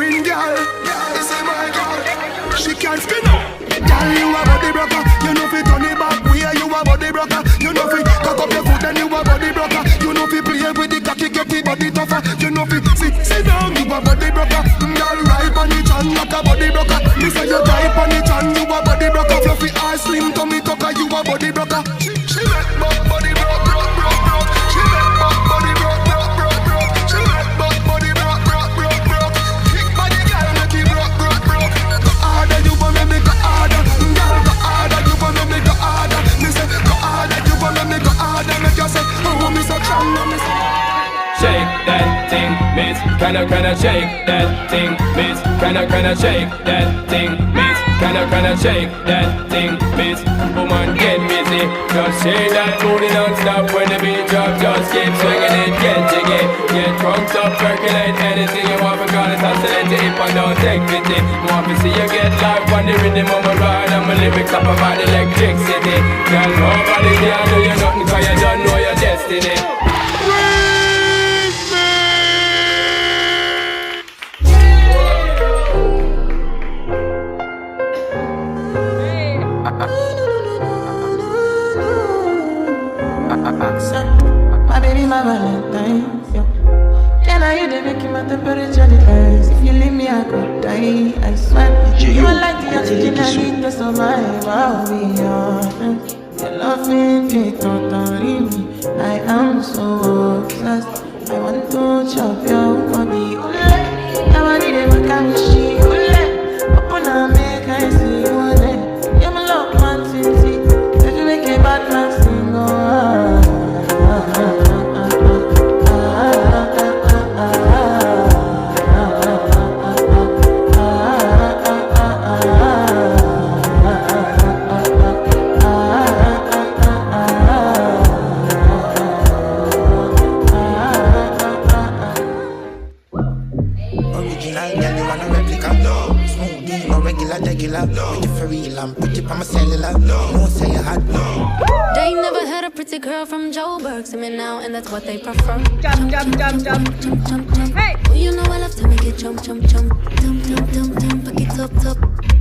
queen, girl. This is my girl. She can't spin up. Girl, you a body broker. You know fi turn it back. Where you a body broker. You know fi cock up your foot and you a body broker. You know fi play with the cocky, get the body tougher. You know fi sit down, you a body broker. Girl, right on the chan like a body broker. Me say you type on the chan, you a body broker. Fluffy ass, slim tummy tucker, you a body broker. She make body broke. She make body broke. She make body broke. Kick body girl, make it broke. Go harder, you wanna make go harder. Girl, go harder, you wanna make go harder. Me say go harder, you wanna make go harder. Make you say, oh, me so strong, me so. Shake that thing, miss. Kinda shake that thing, miss. Kinda shake that thing, miss. Kinda shake that thing, miss. Woman, get busy. Just shake that booty non-stop when the beat drop. Just keep swinging it, get jiggy. Get drunk up, percolate anything you want. Because it's oscillating if I don't take pity. Want to see you get live on the rhythm of my ride. And my lyrics up about electricity. Girl, nobody can do you nothing cause you don't know your destiny. My baby, my Valentine, yo. Can I hear the making my temperature rise? If you leave me, I could die, I swear. You are like the oxygen I need to survive, I'll be honest. Your love me, totally me. I am so obsessed. I want to chop your body, I want to do my chemistry, open up, make I see you on it. You're my love, man, see. If you make a bad man sing, oh, with you for real, I'm pretty pa my cellular. No say you hot, no. They never had a pretty girl from Joburg. See me now, and that's what they prefer. Jump. Hey! Well, you know I love to make it jump. Back it up.